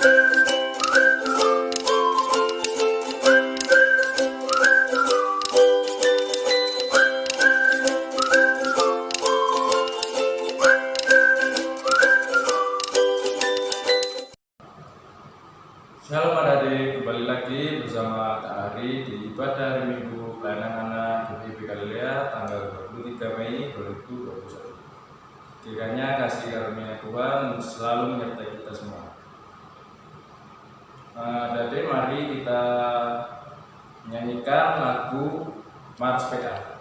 Shalom adik-adik, kembali lagi bersama Kak Ari di ibadah hari Minggu pelayanan anak GPIB Galilea tanggal 23 Mei 2021. Kiranya kasih karunia Tuhan selalu menyertai kita semua. Adik-adik, mari kita menyanyikan lagu Mars PA.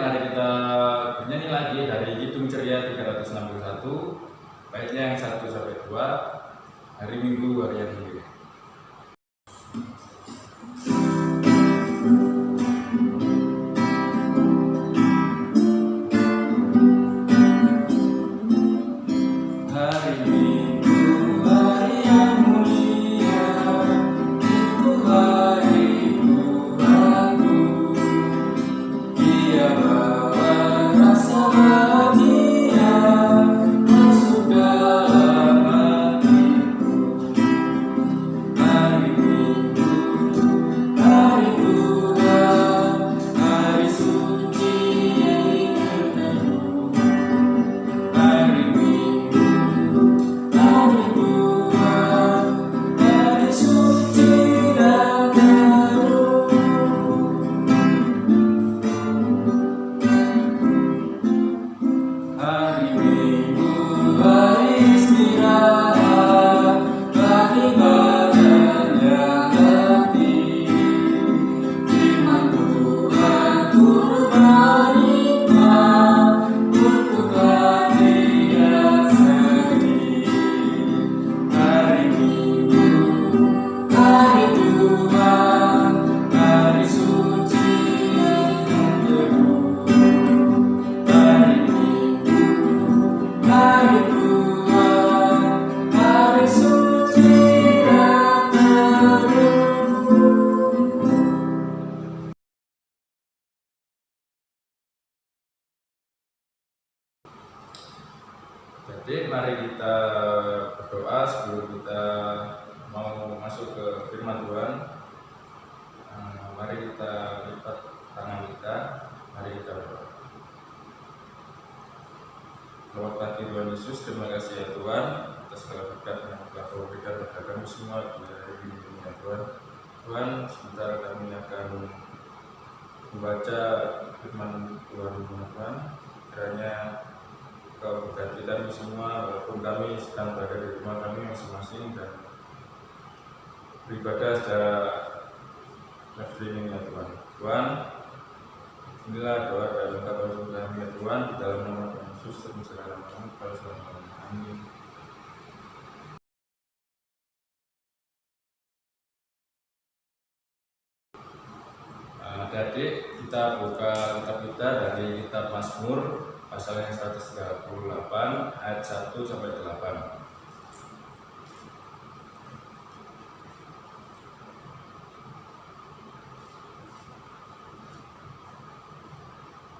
Mari kita bernyanyi lagi dari Hitung Ceria 361, baitnya yang 1 sampai 2, hari Minggu hari yang mulia. Jadi mari kita berdoa sebelum kita mau masuk ke firman Tuhan. Mari kita lipat tangan kita, mari kita berdoa. Selamat pagi Tuhan Yesus, terima kasih ya Tuhan atas segala berkat yang telah Kau berikan kepada kami semua di hari ini ya Tuhan. Tuhan, sebentar kami akan membaca firman Tuhan Tuhan. Kiranya semua, walaupun kami sedang berada di rumah kami masing-masing dan beribadah secara live streaming ya Tuhan. Tuhan, inilah doa dan ungkapan syukur kami ya Tuhan, di dalam nama Tuhan Yesus dan segala macam kalau selama-lamanya. Amin. Adik-adik, kita buka kitab kita dari kitab Mazmur pasal yang 138 ayat 1 sampai 8.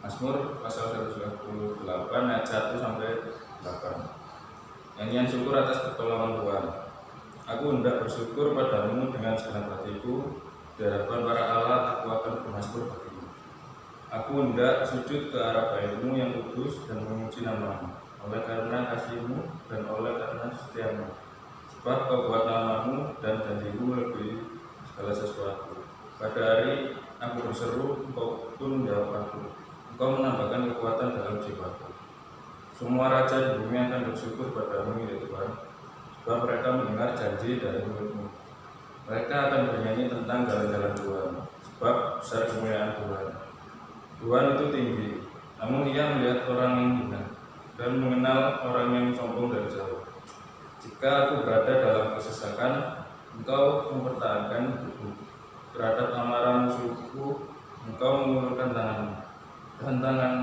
Mazmur pasal 138 ayat 1 sampai 8. Nyanyian syukur atas pertolongan Tuhan. Aku hendak bersyukur padamu dengan segenap hatiku, di hadapan para Allah aku akan bermazmur bagimu. Aku hendak sujud ke arah bait-Mu yang kudus dan memuji nama-Mu, oleh karena kasih-Mu dan oleh karena setiamu. Sebab Kau buat nama-Mu dan janji-Mu lebih segala sesuatu. Pada hari aku berseru, Engkau pun menjawab aku. Engkau menambahkan kekuatan dalam jiwaku. Semua raja di bumi akan bersyukur padamu ya Tuhan, sebab mereka mendengar janji dari mulut-Mu. Mereka akan bernyanyi tentang jalan-jalan Tuhan, sebab besar kemuliaan Tuhan. Tuhan itu tinggi, namun Ia melihat orang yang hina dan mengenal orang yang sombong dari jauh. Jika aku berada dalam kesesakan, Engkau mempertahankan hidupku. Terhadap amarah musuhku, Engkau mengulurkan tangan-Mu, dan tangan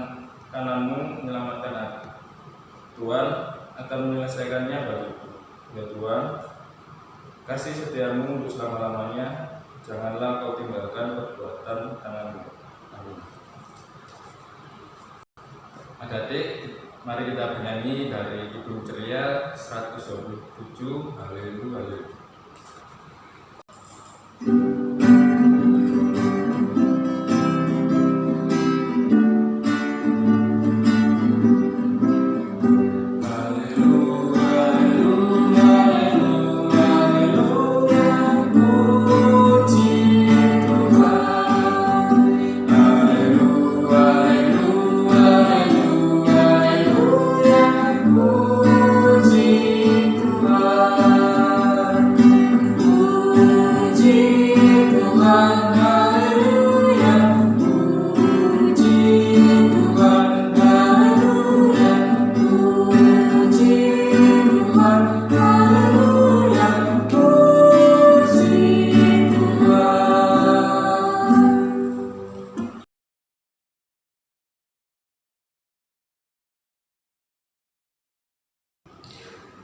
kanan-Mu menyelamatkan aku. Tuhan akan menyelesaikannya bagiku. Ya Tuhan, kasih setiamu untuk selama-lamanya, janganlah Kau tinggalkan perbuatan tangan-Mu. Amin. Adik-adik, mari kita bernyanyi dari Kidung Ceria 127, Haleluya, Haleluya.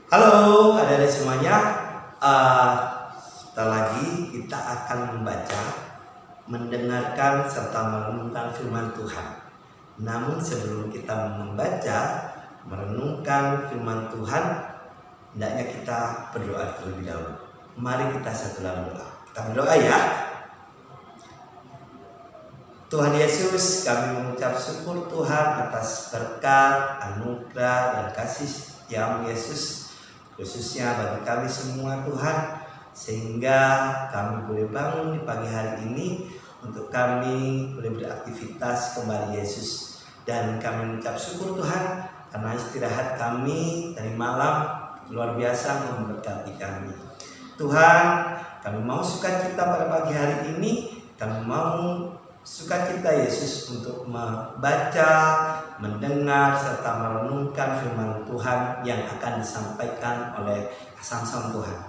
Halo adik-adik semuanya, sebentar lagi kita akan membaca, mendengarkan serta merenungkan firman Tuhan. Namun sebelum kita membaca, merenungkan firman Tuhan, hendaknya kita berdoa terlebih dahulu. Mari kita satu dalam doa. Kita berdoa ya. Tuhan Yesus, kami mengucap syukur Tuhan atas berkat, anugerah, dan kasih setiamu Yesus, khususnya bagi kami semua Tuhan, sehingga kami boleh bangun di pagi hari ini untuk kami boleh beraktivitas kembali Yesus. Dan kami mengucap syukur Tuhan karena istirahat kami dari malam luar biasa memberkati kami. Tuhan, kami mau sukacita pada pagi hari ini, kami mau sukacita Yesus untuk membaca, mendengar, serta merenungkan firman Tuhan yang akan disampaikan oleh Samson Tuhan.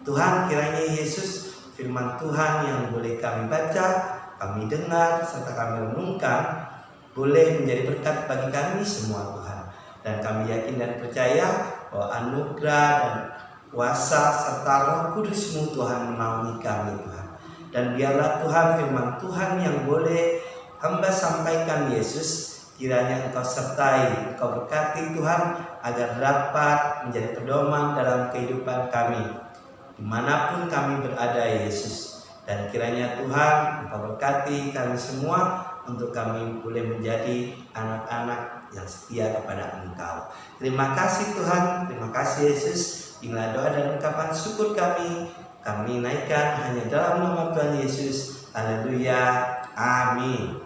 Tuhan, kiranya Yesus, firman Tuhan yang boleh kami baca, kami dengar, serta kami renungkan, boleh menjadi berkat bagi kami semua Tuhan. Dan kami yakin dan percaya bahwa anugerah dan kuasa serta Roh Kudus-Mu Tuhan menaungi kami Tuhan. Dan biarlah Tuhan firman Tuhan yang boleh hamba sampaikan Yesus, kiranya Engkau sertai, Engkau berkati Tuhan, agar dapat menjadi pedoman dalam kehidupan kami dimanapun kami berada Yesus. Dan kiranya Tuhan Engkau berkati kami semua untuk kami boleh menjadi anak-anak yang setia kepada Engkau. Terima kasih Tuhan, terima kasih Yesus. Inilah doa dan ungkapan syukur kami naikkan hanya dalam nama Tuhan Yesus. Haleluya, amin.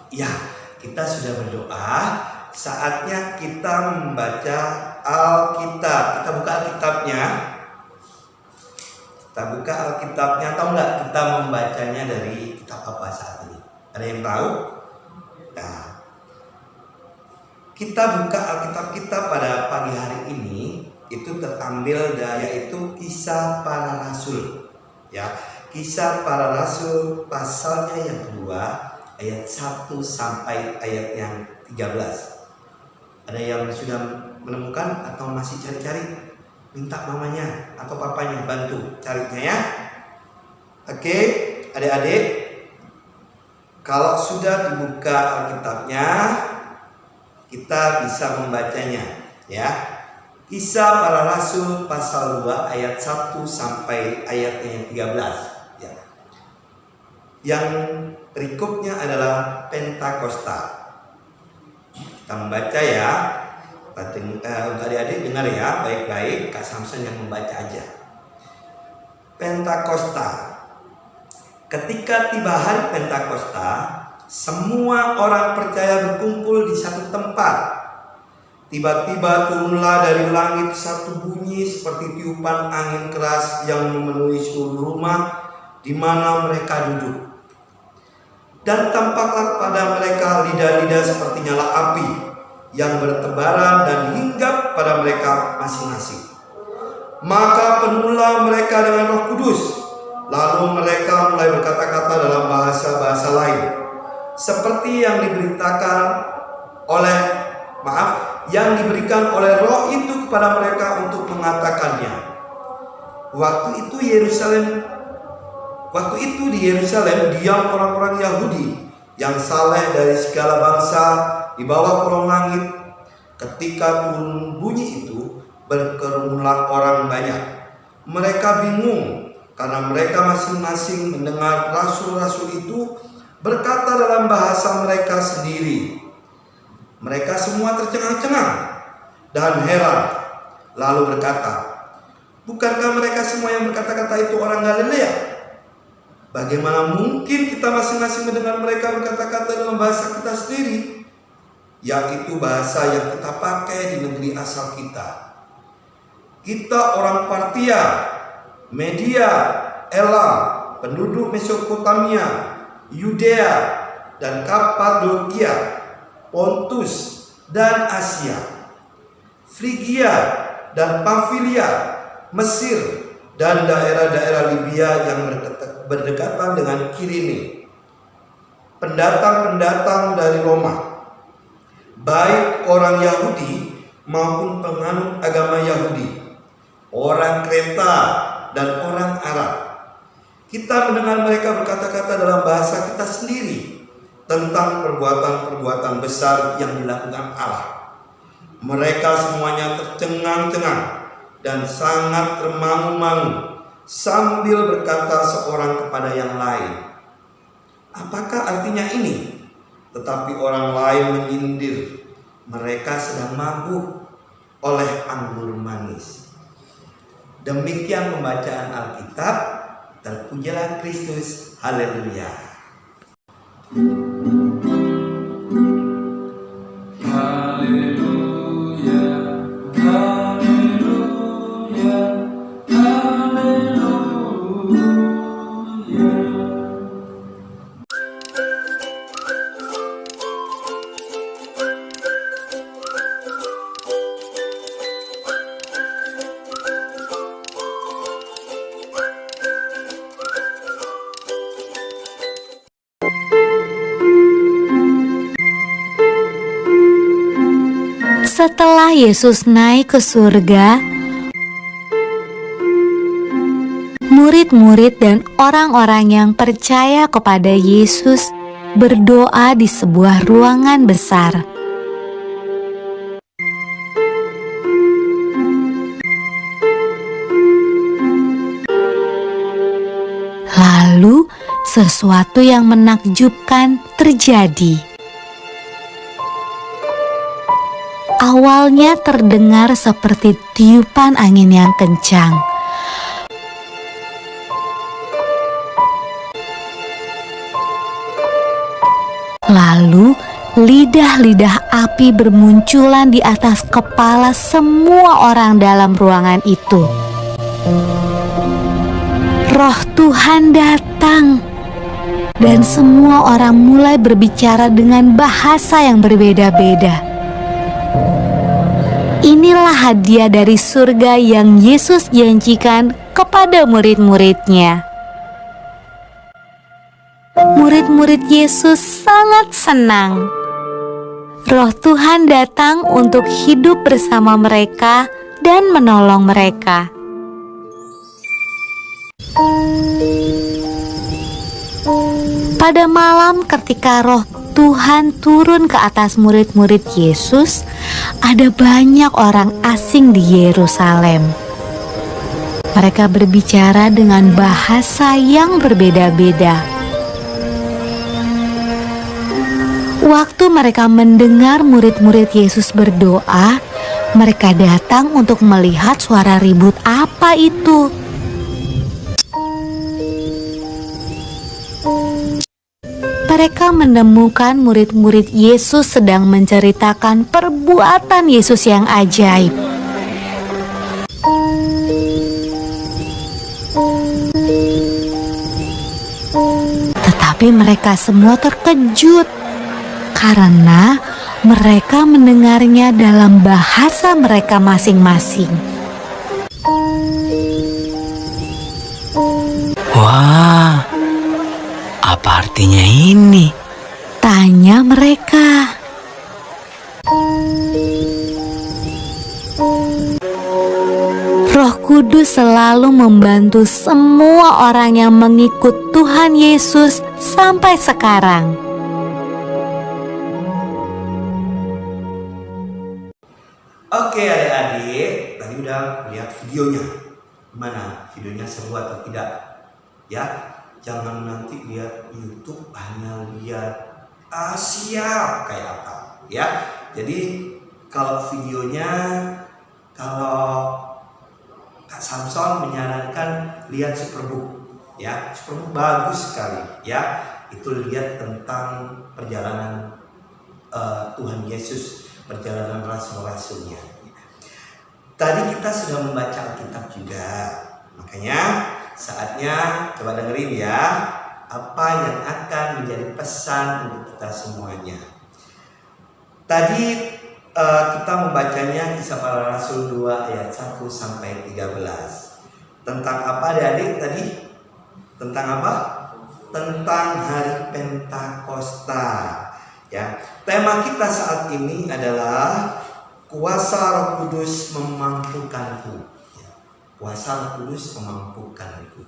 Ya, kita sudah berdoa. Saatnya kita membaca Alkitab. Kita buka Alkitabnya. Kita buka Alkitabnya. Tahu nggak kita membacanya dari kitab apa saat ini? Ada yang tahu? Nah, kita buka Alkitab kita pada pagi hari ini itu terambil yaitu Kisah Para Rasul. Ya, Kisah Para Rasul pasalnya yang kedua, ayat 1 sampai ayat yang 13. Ada yang sudah menemukan atau masih cari-cari? Minta mamanya atau papanya bantu carinya ya. Oke, adik-adik, kalau sudah dibuka Alkitabnya, kita bisa membacanya ya. Kisah Para Rasul pasal 2 ayat 1 sampai ayat yang 13 ya. Yang berikutnya adalah Pentakosta. Kita membaca ya. Untuk adik-adik dengar ya baik-baik. Kak Samson yang membaca aja. Pentakosta. Ketika tiba hari Pentakosta, semua orang percaya berkumpul di satu tempat. Tiba-tiba turunlah dari langit satu bunyi seperti tiupan angin keras yang memenuhi seluruh rumah di mana mereka duduk. Dan tampaklah pada mereka lidah-lidah seperti nyala api yang bertebaran dan hinggap pada mereka masing-masing. Maka penuhlah mereka dengan Roh Kudus. Lalu mereka mulai berkata-kata dalam bahasa-bahasa lain, seperti yang yang diberikan oleh Roh itu kepada mereka untuk mengatakannya. Waktu itu di Yerusalem diam orang-orang Yahudi yang saleh dari segala bangsa di bawah kolong langit. Ketika turun bunyi itu, berkerumunlah orang banyak. Mereka bingung karena mereka masing-masing mendengar rasul-rasul itu berkata dalam bahasa mereka sendiri. Mereka semua tercengang-cengang dan heran, lalu berkata, bukankah mereka semua yang berkata-kata itu orang Galilea? Bagaimana mungkin kita masing-masing mendengar mereka berkata-kata dalam bahasa kita sendiri, yaitu bahasa yang kita pakai di negeri asal kita? Kita orang Partia, Media, Elam, penduduk Mesopotamia, Yudea dan Kapadokia, Pontus dan Asia, Frigia dan Pamfilia, Mesir dan daerah-daerah Libya yang berdekatan dengan Kirene, pendatang-pendatang dari Roma, baik orang Yahudi maupun penganut agama Yahudi, orang Kreta dan orang Arab. Kita mendengar mereka berkata-kata dalam bahasa kita sendiri tentang perbuatan-perbuatan besar yang dilakukan Allah. Mereka semuanya tercengang-cengang dan sangat termangu-mangu sambil berkata seorang kepada yang lain, apakah artinya ini? Tetapi orang lain menyindir, mereka sedang mabuk oleh anggur manis. Demikian pembacaan Alkitab. Terpujilah Kristus. Haleluya. Haleluya, haleluya, haleluya. Setelah Yesus naik ke surga, murid-murid dan orang-orang yang percaya kepada Yesus berdoa di sebuah ruangan besar. Lalu, sesuatu yang menakjubkan terjadi. Awalnya terdengar seperti tiupan angin yang kencang. Lalu Lalu lidah-lidah api bermunculan di atas kepala semua orang dalam ruangan itu. Roh Tuhan datang dan semua orang mulai berbicara dengan bahasa yang berbeda-beda. Inilah hadiah dari surga yang Yesus janjikan kepada murid-muridnya. Murid-murid Yesus sangat senang. Roh Tuhan datang untuk hidup bersama mereka dan menolong mereka. Pada malam ketika Roh Tuhan turun ke atas murid-murid Yesus, ada banyak orang asing di Yerusalem. Mereka berbicara dengan bahasa yang berbeda-beda. Waktu mereka mendengar murid-murid Yesus berdoa, mereka datang untuk melihat suara ribut apa itu. Mereka menemukan murid-murid Yesus sedang menceritakan perbuatan Yesus yang ajaib. Tetapi mereka semua terkejut karena mereka mendengarnya dalam bahasa mereka masing-masing. Wah, apa artinya ini? Tanya mereka. Roh Kudus selalu membantu semua orang yang mengikut Tuhan Yesus sampai sekarang. Oke adik-adik, tadi udah lihat videonya. Gimana? Videonya seru atau tidak? Ya, jangan nanti lihat YouTube hanya lihat siap kayak apa. Ya, jadi kalau videonya, kalau Kak Samson menyarankan lihat Superbook. Ya, Superbook bagus sekali. Ya, itu lihat tentang perjalanan Tuhan Yesus, perjalanan rasul-rasulnya. Tadi kita sudah membaca Alkitab juga, makanya saatnya coba dengerin ya apa yang akan menjadi pesan untuk kita semuanya. Tadi kita membacanya Kisah Para Rasul 2 ayat 1 sampai 13. Tentang apa adik-adik tadi? Tentang apa? Tentang hari Pentakosta. Ya, tema kita saat ini adalah kuasa Roh Kudus memampukanku. Ya, kuasa Roh Kudus memampukanku.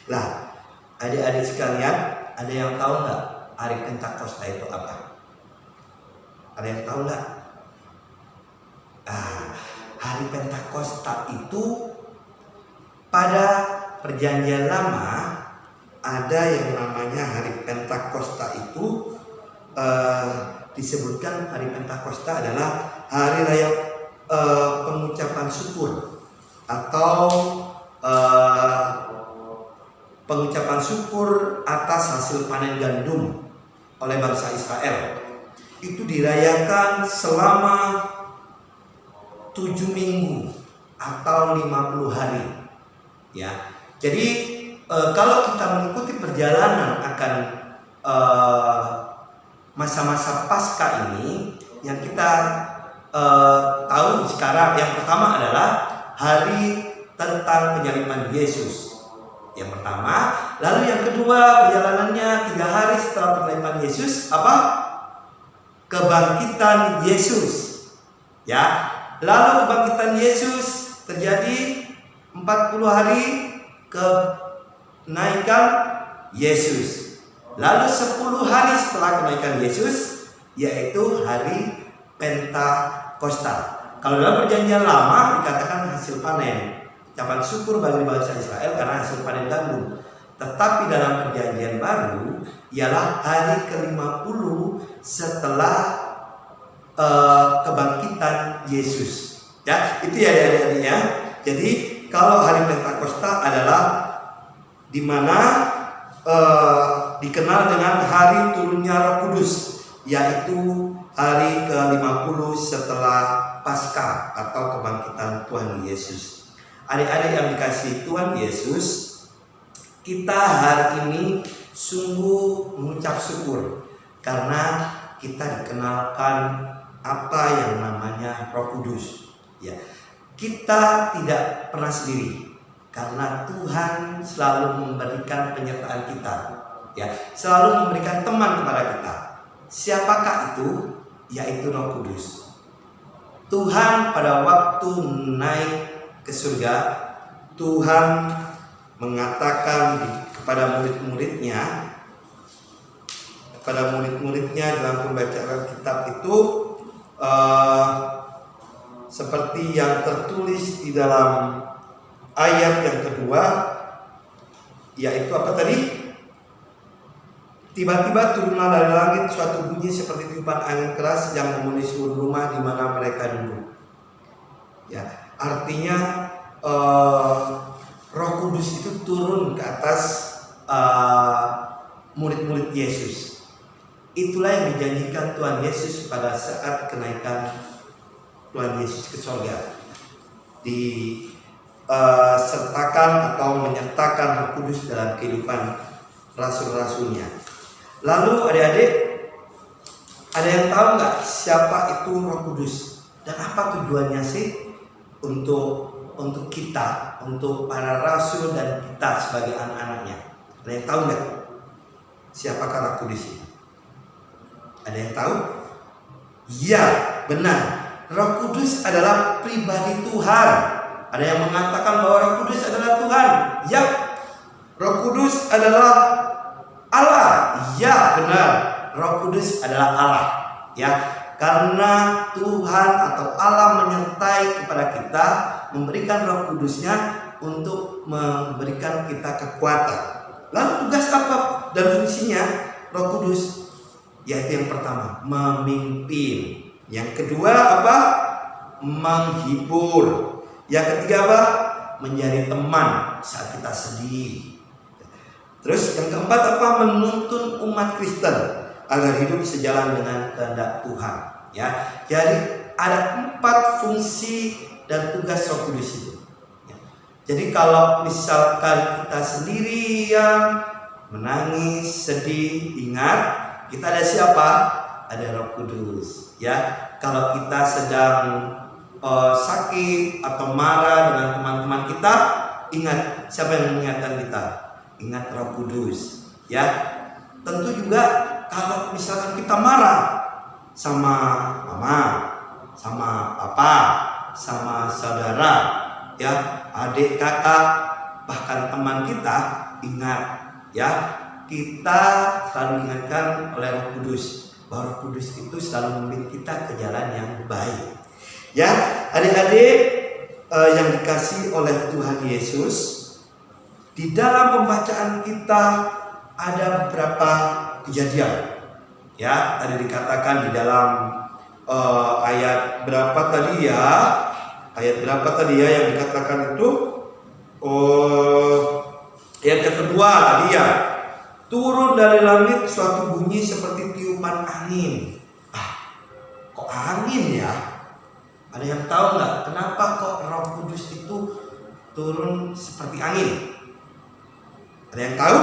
Lah, adik-adik sekalian, ada yang tahu nggak hari Pentakosta itu apa? Ada yang tahu nggak? Hari Pentakosta itu pada Perjanjian Lama ada yang namanya hari Pentakosta itu. Disebutkan hari Pentakosta adalah hari raya pengucapan syukur atau pengucapan syukur atas hasil panen gandum oleh bangsa Israel. Itu dirayakan selama 7 minggu atau 50 hari. Ya, jadi kalau kita mengikuti perjalanan akan masa-masa Paskah ini, yang kita tahu sekarang, yang pertama adalah hari tentang penyaliban Yesus. Yang pertama, lalu yang kedua perjalanannya 3 hari setelah penyaliban Yesus, apa? Kebangkitan Yesus. Ya, lalu kebangkitan Yesus terjadi 40 hari kenaikan Yesus. Lalu 10 hari setelah kenaikan Yesus, yaitu hari Pentakosta. Kalau dalam Perjanjian Lama dikatakan hasil panen, ucapan syukur bagi bangsa Israel karena hasil panen gandum. Tetapi dalam Perjanjian Baru ialah hari ke-50 setelah kebangkitan Yesus. Ya, itu ya adik-adik ya. Jadi kalau hari Pentakosta adalah di mana dikenal dengan hari turunnya Roh Kudus yaitu hari ke-50 setelah Paskah atau kebangkitan Tuhan Yesus. Adik-adik yang dikasihi Tuhan Yesus, kita hari ini sungguh mengucap syukur karena kita dikenalkan apa yang namanya Roh Kudus. Ya, kita tidak pernah sendiri karena Tuhan selalu memberikan penyertaan kita. Ya, selalu memberikan teman kepada kita. Siapakah itu? Yaitu Roh Kudus. Tuhan pada waktu naik ke surga, Tuhan mengatakan kepada murid-muridnya dalam pembacaan kitab itu seperti yang tertulis di dalam ayat yang kedua, yaitu apa tadi? Tiba-tiba turunlah dari langit suatu bunyi seperti tiupan angin keras yang memenuhi seluruh rumah di mana mereka duduk. Ya, artinya Roh Kudus itu turun ke atas murid-murid Yesus. Itulah yang dijanjikan Tuhan Yesus pada saat kenaikan Tuhan Yesus ke surga. Sertakan atau menyertakan Roh Kudus dalam kehidupan rasul-rasulnya. Lalu adik-adik, ada yang tahu nggak siapa itu Roh Kudus dan apa tujuannya sih untuk kita, untuk para rasul dan kita sebagai anak-anaknya? Ada yang tahu nggak siapakah Roh Kudus ini? Ada yang tahu? Iya, benar. Roh Kudus adalah pribadi Tuhan. Ada yang mengatakan bahwa Roh Kudus adalah Tuhan. Ya, Roh Kudus adalah Allah. Ya, benar. Roh Kudus adalah Allah. Ya, karena Tuhan atau Allah menyertai kepada kita, memberikan Roh Kudusnya untuk memberikan kita kekuatan. Lalu tugas apa dan fungsinya Roh Kudus? Yaitu yang pertama, memimpin. Yang kedua apa? Menghibur. Yang ketiga apa? Menjadi teman saat kita sedih. Terus yang keempat apa? Menuntun umat Kristen agar hidup sejalan dengan kehendak Tuhan. Ya, jadi ada 4 fungsi dan tugas Roh Kudus itu. Ya. Jadi kalau misalkan kita sendirian menangis, sedih, ingat kita ada siapa? Ada Roh Kudus. Ya, kalau kita sedang sakit atau marah dengan teman-teman kita, ingat siapa yang mengingatkan kita? Ingat Roh Kudus. Ya, tentu juga kalau misalkan kita marah sama mama, sama papa, sama saudara, ya, adik, kakak, bahkan teman kita, ingat ya, kita selalu diingatkan oleh Roh Kudus bahwa Roh Kudus itu selalu membimbing kita ke jalan yang baik. Ya, adik-adik yang dikasihi oleh Tuhan Yesus, di dalam pembacaan kita ada beberapa kejadian. Ya, tadi dikatakan di dalam ayat berapa tadi ya? Ayat berapa tadi ya yang dikatakan itu? Ayat yang kedua tadi ya. Turun dari langit suatu bunyi seperti tiupan angin. Kok angin ya? Ada yang tahu nggak kenapa kok Roh Kudus itu turun seperti angin? Ada yang tahu?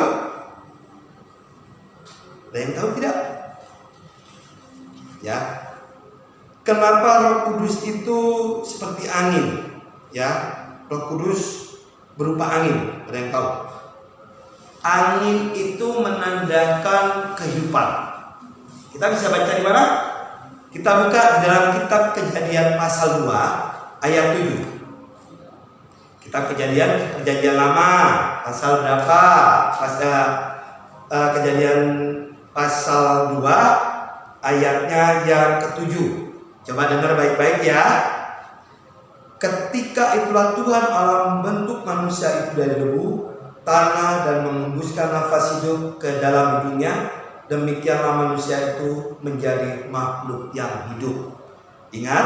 Ada yang tahu tidak? Ya. Kenapa Roh Kudus itu seperti angin? Ya, Roh Kudus berupa angin. Ada yang tahu? Angin itu menandakan kehidupan. Kita bisa baca di mana? Kita buka di dalam kitab Kejadian pasal 2 ayat 7. Kitab Kejadian Perjanjian Lama pasal berapa? Kejadian pasal 2 ayatnya yang ke-7. Coba dengar baik-baik ya. Ketika itulah Tuhan Allah membentuk manusia itu dari debu tanah dan mengembuskan nafas hidup ke dalam hidungnya. Demikianlah manusia itu menjadi makhluk yang hidup. Ingat,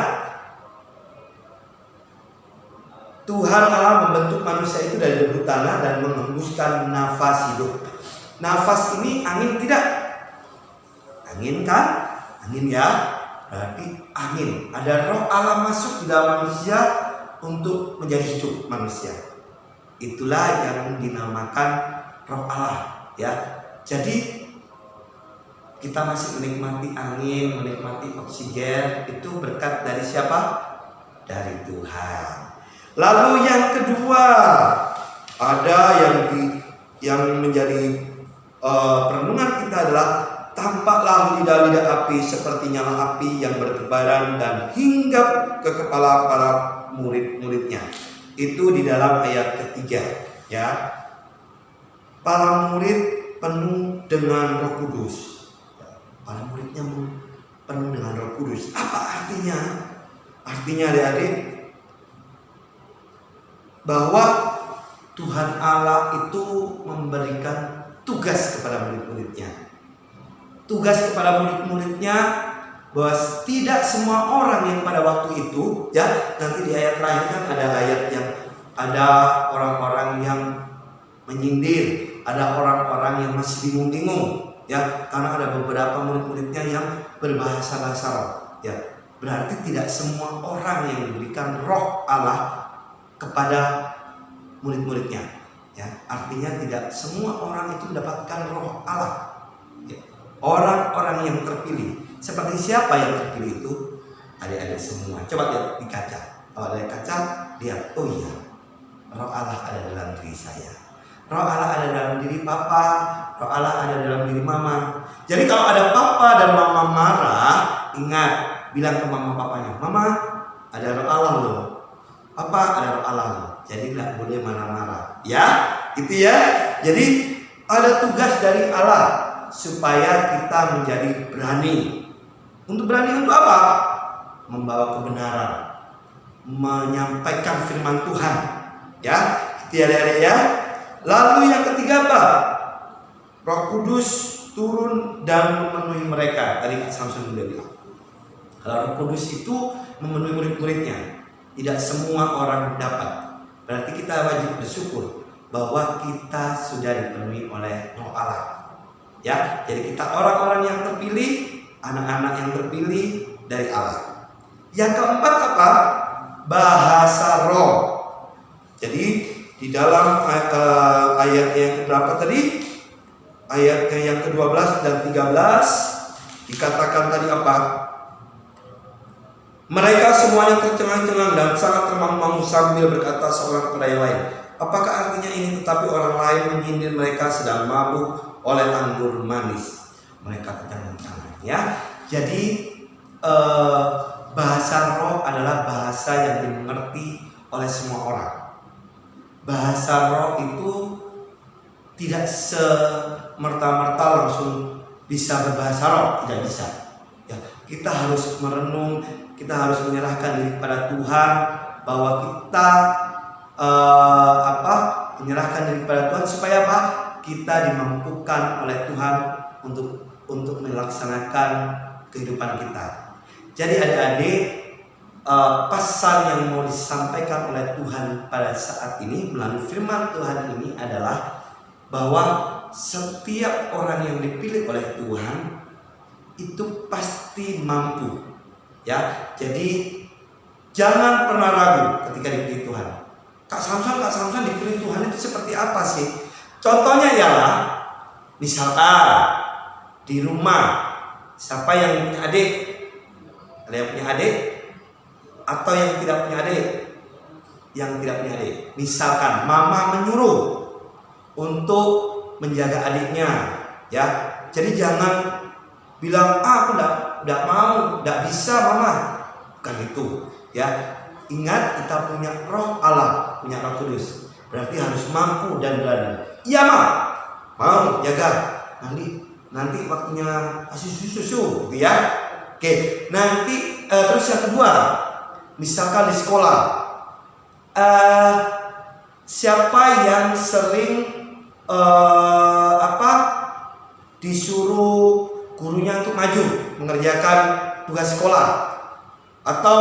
Tuhan Allah membentuk manusia itu dari debu tanah dan mengembuskan nafas hidup. Nafas ini angin tidak? Angin kan? Angin ya, berarti angin. Ada roh Allah masuk di dalam manusia untuk menjadi hidup manusia. Itulah yang dinamakan roh Allah ya. Jadi kita masih menikmati angin, menikmati oksigen, itu berkat dari siapa? Dari Tuhan. Lalu yang kedua, ada yang menjadi perenungan kita adalah tampaklah lidah-lidah api seperti nyala api yang bertebaran dan hinggap ke kepala para murid-muridnya. Itu di dalam ayat ketiga ya. Para murid penuh dengan Roh Kudus. Para muridnya penuh dengan Roh Kudus. Apa artinya? Artinya adik-adik bahwa Tuhan Allah itu memberikan tugas kepada murid-muridnya. Tugas kepada murid-muridnya bahwa tidak semua orang yang pada waktu itu ya, nanti di ayat terakhir kan ada ayat yang ada orang-orang yang menyindir, ada orang-orang yang masih bingung-bingung ya, karena ada beberapa murid-muridnya yang berbahasa-bahasa roh ya. Berarti tidak semua orang yang diberikan roh Allah kepada murid-muridnya ya. Artinya tidak semua orang itu mendapatkan roh Allah ya. Orang-orang yang terpilih. Seperti siapa yang terpilih itu? Adik-adik semua. Coba lihat di kaca. Kalau ada kaca, lihat, oh iya, roh Allah ada dalam diri saya. Roh Allah ada dalam diri papa, roh Allah ada dalam diri mama. Jadi kalau ada papa dan mama marah, ingat, bilang ke mama papanya, mama ada roh Allah loh, papa ada roh Allah loh. Jadi nggak boleh marah-marah, ya, gitu ya. Jadi ada tugas dari Allah supaya kita menjadi berani. Untuk berani untuk apa? Membawa kebenaran, menyampaikan firman Tuhan, ya, gitu ya adik-adik ya. Lalu yang ketiga apa? Roh Kudus turun dan memenuhi mereka. Tadi Kak Samson sudah bilang. Kalau Roh Kudus itu memenuhi murid-muridnya, tidak semua orang dapat. Berarti kita wajib bersyukur bahwa kita sudah dipenuhi oleh Roh Allah. Ya, jadi kita orang-orang yang terpilih, anak-anak yang terpilih dari Allah. Yang keempat apa? Bahasa roh. Jadi di dalam ayat yang keberapa tadi? Ayat yang ke-12 dan 13 dikatakan tadi apa? Mereka semuanya tercengang-cengang dan sangat termangu-mangu sambil berkata seorang kepada yang lain, apakah artinya ini? Tetapi orang lain menyindir mereka sedang mabuk oleh anggur manis. Mereka tercengang-cengang ya. Jadi bahasa roh adalah bahasa yang dimengerti oleh semua orang. Bahasa roh itu tidak semerta-merta langsung bisa berbahasa roh, tidak bisa. Ya, kita harus merenung, kita harus menyerahkan diri kepada Tuhan, bahwa kita menyerahkan diri kepada Tuhan supaya apa? Kita dimampukan oleh Tuhan untuk melaksanakan kehidupan kita. Jadi adik-adik, pesan yang mau disampaikan oleh Tuhan pada saat ini melalui firman Tuhan ini adalah bahwa setiap orang yang dipilih oleh Tuhan itu pasti mampu ya. Jadi jangan pernah ragu ketika dipilih Tuhan. Kak Samson dipilih Tuhan itu seperti apa sih? Contohnya ialah misalkan di rumah, siapa yang punya adik? Ada yang punya adik? Atau yang tidak punya adik? Yang tidak punya adik. Misalkan mama menyuruh untuk menjaga adiknya, ya. Jadi jangan bilang aku enggak mau, enggak bisa mama. Bukan itu, ya. Ingat kita punya roh Allah, punya Roh Kudus. Berarti harus mampu dan berani. Iya ma, mau jaga. Nanti waktunya kasih susu, gitu ya. Oke, nanti terus yang kedua, misalkan di sekolah, siapa yang sering disuruh gurunya untuk maju mengerjakan tugas sekolah, atau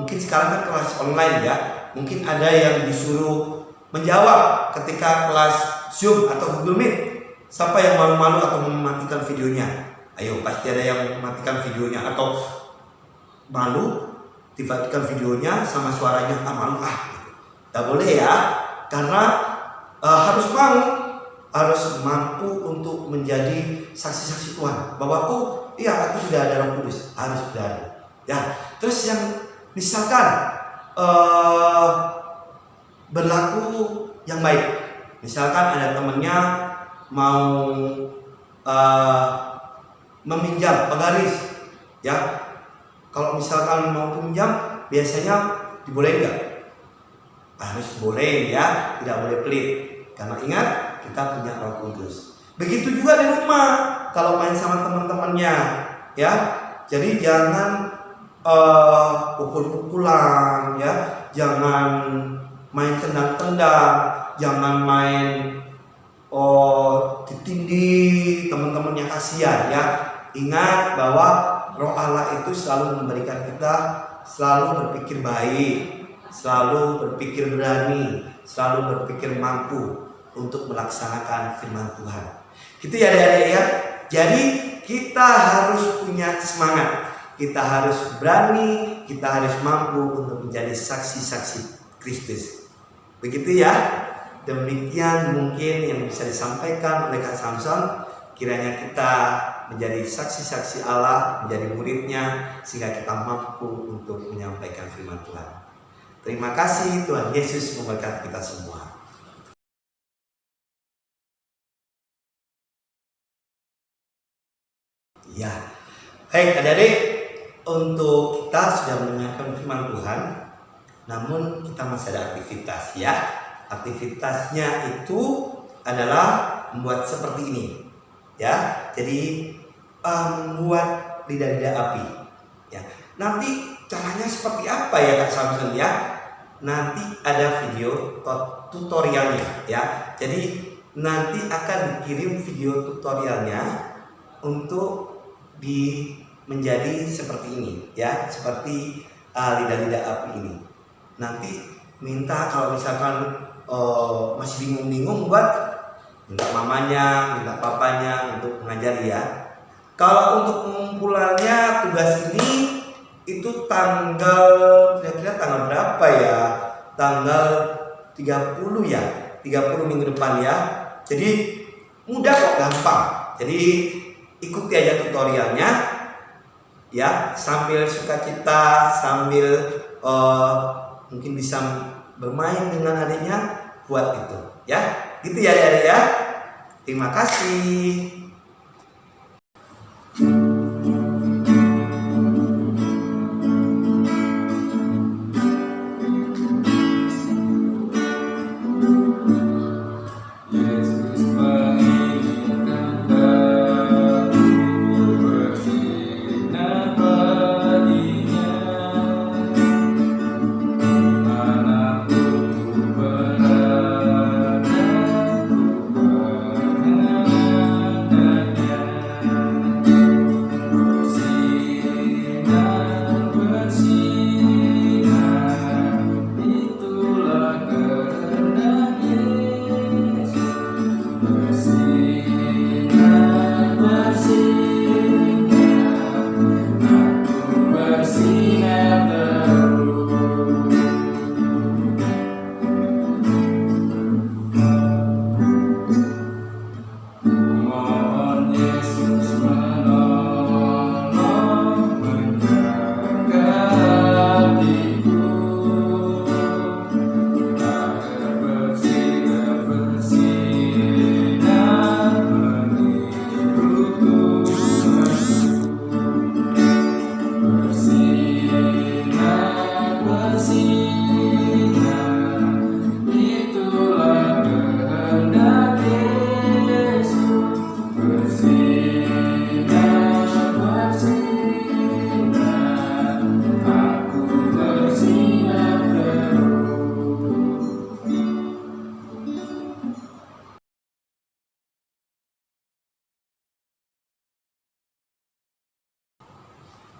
mungkin sekarang kan kelas online ya, mungkin ada yang disuruh menjawab ketika kelas Zoom atau Google Meet. Siapa yang malu-malu atau mematikan videonya? Ayo, pasti ada yang matikan videonya atau malu dimatikan videonya sama suaranya, malu gitu. Tidak boleh ya, karena harus mampu untuk menjadi saksi-saksi Tuhan bahwa oh iya, aku sudah ada Roh Kudus, harus berani. Ya, terus yang misalkan berlaku yang baik, misalkan ada temennya mau meminjam penggaris, ya. Kalau misalkan mau pinjam, biasanya dibolehin nggak? Harus boleh ya, tidak boleh pelit. Karena ingat, kita punya Roh Kudus. Begitu juga di rumah, kalau main sama teman-temannya, ya. Jadi jangan pukul-pukulan, ya. Jangan main tendang-tendang, jangan main ditindih, teman-temannya kasihan, ya. Ingat bahwa Roh Allah itu selalu memberikan kita selalu berpikir baik, selalu berpikir berani, selalu berpikir mampu untuk melaksanakan firman Tuhan. Gitu ya adik-adik ya. Jadi kita harus punya semangat, kita harus berani, kita harus mampu untuk menjadi saksi-saksi Kristus. Begitu ya. Demikian mungkin yang bisa disampaikan oleh Kak Samson. Kiranya kita menjadi saksi-saksi Allah, menjadi muridnya, sehingga kita mampu untuk menyampaikan firman Tuhan. Terima kasih, Tuhan Yesus memberkati kita semua. Ya, baik adik-adik, untuk kita sudah mendengarkan firman Tuhan, namun kita masih ada aktivitas ya. Aktivitasnya itu adalah membuat seperti ini. Ya, jadi membuat lidah-lidah api. Ya, nanti caranya seperti apa ya Kak Samson ya? Nanti ada video tutorialnya ya. Jadi nanti akan dikirim video tutorialnya untuk menjadi seperti ini ya, seperti lidah-lidah api ini. Nanti minta kalau misalkan masih bingung-bingung buat minta mamanya, minta papanya untuk mengajari ya. Kalau untuk pengumpulannya tugas ini itu kira-kira tanggal berapa ya? Tanggal 30 ya, 30 minggu depan ya. Jadi mudah kok, gampang. Jadi ikuti aja tutorialnya ya, sambil sukacita, sambil mungkin bisa bermain dengan adiknya, buat itu ya. Gitu ya adik-adik ya. Terima kasih.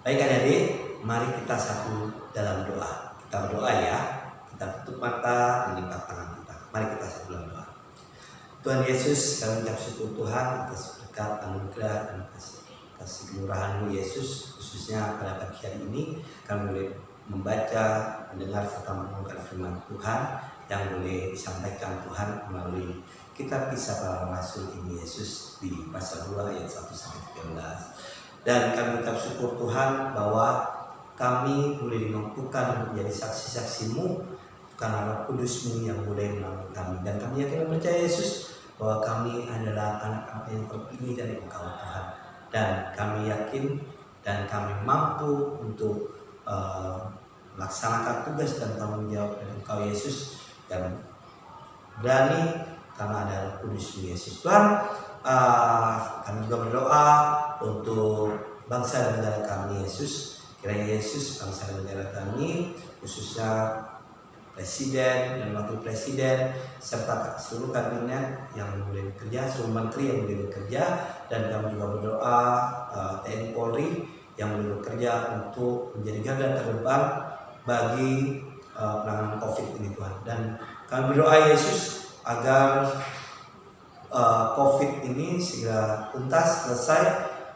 Baik adik-adik, mari kita satu dalam doa. Kita berdoa ya. Kita tutup mata, melipat tangan kita. Mari kita satu dalam doa. Tuhan Yesus, kami ucap syukur Tuhan atas berkat, anugerah dan kasih curahan-Mu Yesus, khususnya pada pagi hari ini kami boleh membaca, mendengar serta merenungkan firman Tuhan yang boleh disampaikan Tuhan melalui kitab Kisah Para Rasul ini Yesus di pasal 2 ayat 1 sampai 13. Dan kami ucap syukur Tuhan bahwa kami boleh dimampukan untuk menjadi saksi-saksi-Mu karena Roh Kudus-Mu yang boleh melalui kami. Dan kami yakin dan percaya Yesus bahwa kami adalah anak-anak yang terpilih dari Engkau Tuhan. Dan kami yakin dan kami mampu untuk melaksanakan tugas dan tanggung jawab dari Engkau Yesus, dan berani karena ada Roh Kudus Yesus. Tuhan, kami juga berdoa untuk bangsa dan negara kami Yesus. Kiranya Yesus, bangsa dan negara kami, khususnya Presiden dan Wakil Presiden serta seluruh kabinet yang boleh bekerja, seluruh menteri yang boleh bekerja, dan kami juga berdoa TNI Polri yang boleh bekerja untuk menjadi garda terdepan bagi penanganan COVID ini Tuhan. Dan kami berdoa Yesus agar COVID ini segera tuntas, selesai,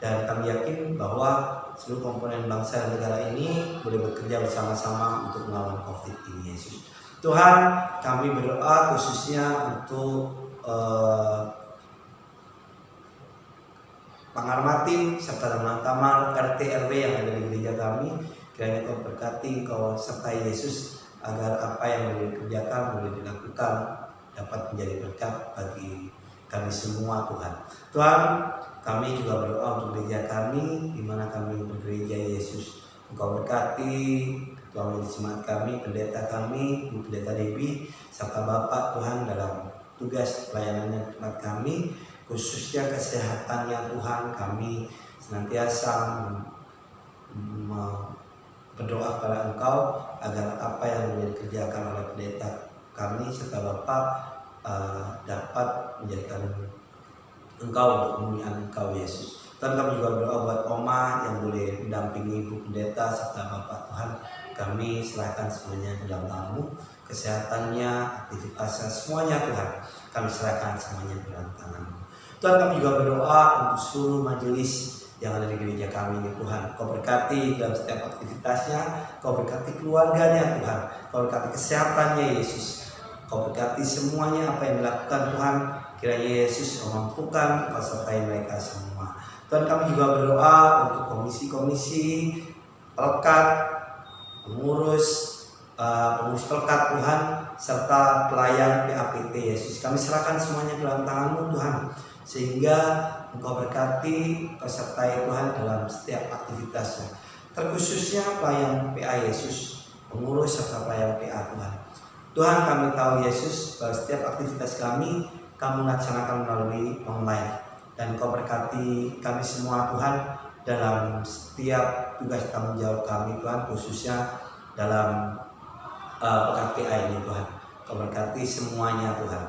dan kami yakin bahwa seluruh komponen bangsa dan negara ini boleh bekerja bersama-sama untuk melawan COVID ini Yesus. Tuhan, kami berdoa khususnya untuk Pangarmatin serta teman kamar RT RW yang ada di gereja kami. Kiranya Kau berkati, Kau sertai Yesus agar apa yang boleh dikerjakan, boleh dilakukan dapat menjadi berkat bagi kami semua Tuhan. Tuhan, kami juga berdoa untuk gereja kami di mana kami bergereja Yesus. Engkau berkati Ketua Majelis Jemaat kami, pendeta kami, Bu Pendeta Debbie, serta Bapak Tuhan dalam tugas pelayanannya di tempat kami, khususnya kesehatannya Tuhan. Kami senantiasa berdoa kepada Engkau agar apa yang boleh dikerjakan oleh pendeta kami serta Bapak dapat menjadikan Engkau untuk kemuliaan Engkau Yesus. Dan kami juga berdoa buat Oma yang boleh mendampingi Ibu Pendeta serta Bapak Tuhan. Kami serahkan semuanya ke dalam tangan-Mu, kesehatannya, aktivitasnya, semuanya Tuhan. Kami serahkan semuanya ke dalam tangan-Mu. Tuhan, kami juga berdoa untuk seluruh majelis yang ada di gereja kami ini Tuhan. Kau berkati dalam setiap aktivitasnya, Kau berkati keluarganya Tuhan, Kau berkati kesehatannya Yesus. Kau berkati semuanya apa yang dilakukan Tuhan. Kiranya Yesus memampukan, Kau sertai mereka semua. Tuhan, kami juga berdoa untuk komisi-komisi pelekat, pengurus pelekat Tuhan, serta pelayan PAPT Yesus. Kami serahkan semuanya ke dalam tangan-Mu Tuhan, sehingga Engkau berkati, Kau sertai Tuhan dalam setiap aktivitasnya. Terkhususnya pelayan PA Yesus, pengurus serta pelayan PA Tuhan. Tuhan, kami tahu Yesus bahwa setiap aktivitas kami laksanakan melalui online. Dan Kau berkati kami semua Tuhan dalam setiap tugas tanggung jawab kami Tuhan, khususnya dalam pekan PA ini Tuhan. Kau berkati semuanya Tuhan.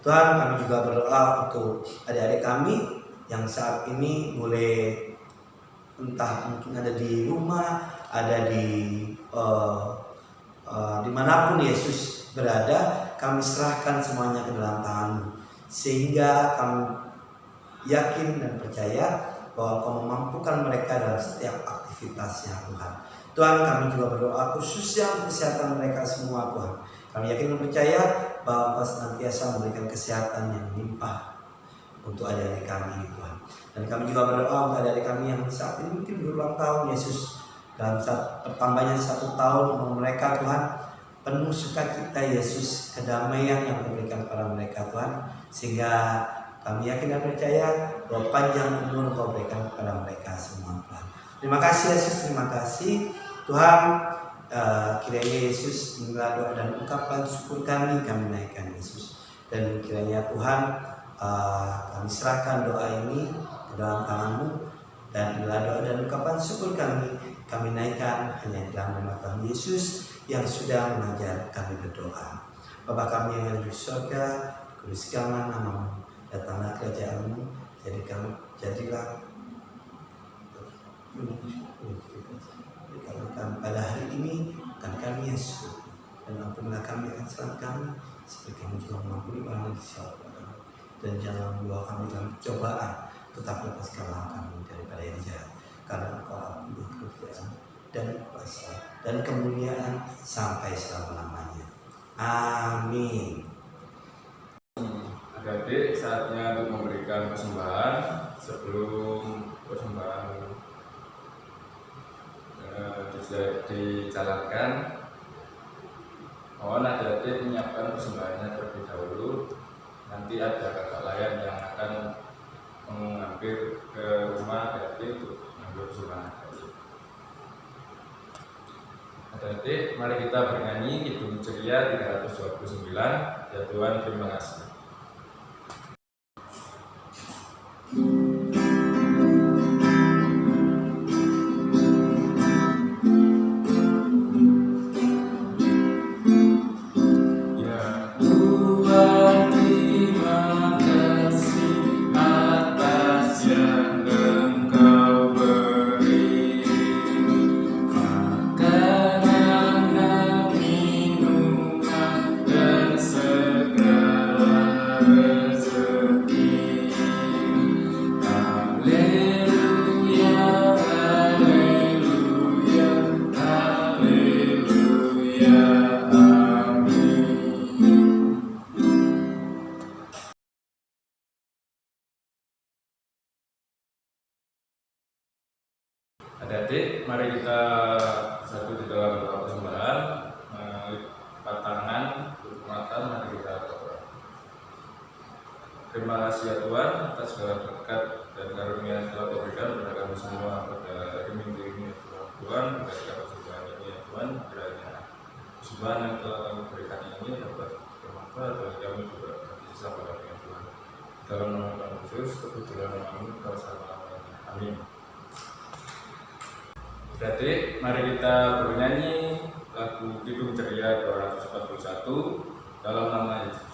Tuhan, kami juga berdoa untuk adik-adik kami yang saat ini boleh entah mungkin ada di rumah, ada di dimanapun Yesus berada. Kami serahkan semuanya ke dalam tangan-Mu, sehingga kami yakin dan percaya bahwa Kau memampukan mereka dalam setiap aktivitasnya Tuhan. Tuhan, kami juga berdoa khususnya untuk kesehatan mereka semua Tuhan. Kami yakin dan percaya bahwa Kau senantiasa memberikan kesehatan yang melimpah untuk adik-adik kami Tuhan. Dan kami juga berdoa untuk adik-adik kami yang saat ini mungkin berulang tahun Yesus, dalam saat pertambahannya 1 tahun umur mereka Tuhan. Penuh sukacita Yesus, kedamaian yang diberikan kepada mereka Tuhan, sehingga kami yakin dan percaya bahwa panjang umur Kau berikan kepada mereka semua Tuhan. Terima kasih Yesus, terima kasih Tuhan. Kiranya Yesus, inilah doa dan ungkapan syukur kami naikkan Yesus. Dan kiranya Tuhan, kami serahkan doa ini ke dalam tangan-Mu. Dan inilah doa dan ungkapan syukur kami naikkan hanya di dalam nama Tuhan Yesus yang sudah mengajar kami berdoa. Bapa kami yang ada di surga, kuduskanlah nama-Mu, datanglah kerajaan-Mu, jadilah pada hari ini bukan kami yang syukur, dan ampunilah kami akan salah kami seperti kami juga mengampuni orang yang salah kami, dan jangan membawa kami dalam cobaan, tetapi lepaskanlah kami daripada yang jahat. karena Engkau ambil kerjaan dan kuasa dan kemuliaan sampai selama-lamanya. Amin. Adik-adik, saatnya untuk memberikan persembahan. Sebelum persembahan dijalankan, mohon adik-adik menyiapkan persembahannya terlebih dahulu. Nanti ada kakak layan yang akan mengambil ke rumah adik-adik untuk mengambil persembahan adik-adik. Adik-adik, mari kita bernyanyi Kidung Ceria 329. Ya Tuhan, terima kasih. Adik-adik, mari kita satu di dalam doa persembahan, lipat tangan, tutup mata, mari kita berdoa. Terima kasih ya Tuhan atas segala berkat dan karunia yang telah Kau berikan kepada kami semua pada hari Minggu ini ya Tuhan. Berkat persembahan ini ya Tuhan, kiranya persembahan yang telah Kami berikan ini dapat bermanfaat bagi kami juga bagi sesama kami ya Tuhan. Dalam nama Tuhan Yesus, kebetulan kami kau selama-lamanya. Amin. Adik, mari kita bernyanyi lagu Kidung Ceria 241 dalam nama Yesus.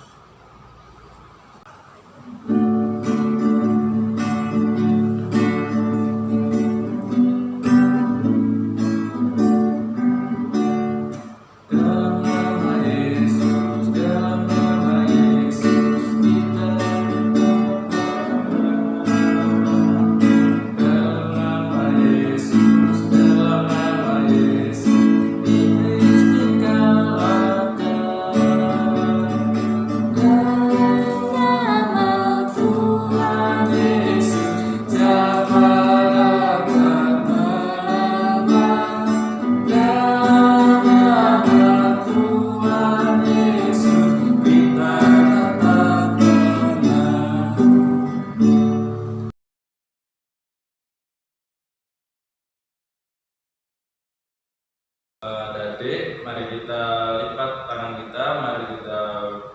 Adik, mari kita lipat tangan kita, mari kita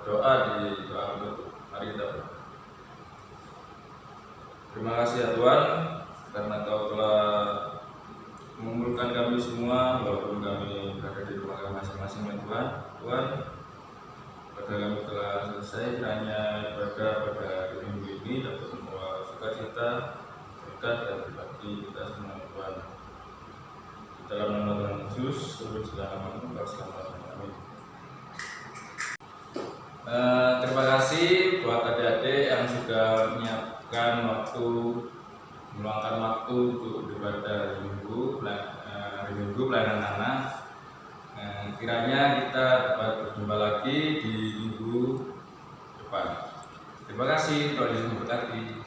doa di doa penutup. Mari kita berdoa. Terima kasih ya Tuhan, karena Kau telah mengumpulkan kami semua, walaupun kami berada di rumah kami masing-masing ya Tuhan. Tuhan, pada kami telah selesai, kiranya ibadah pada hari Minggu ini dapat membawa sukacita, berkat dan berbagi kita semua Tuhan. Dalam nama Tuhan Yesus, turut selama amin. Terima kasih buat adik-adik yang sudah menyiapkan waktu, meluangkan waktu untuk beribadah hari Minggu pelayanan anak. Kiranya kita dapat berjumpa lagi di minggu depan. Terima kasih, Tuhan Yesus memberkati.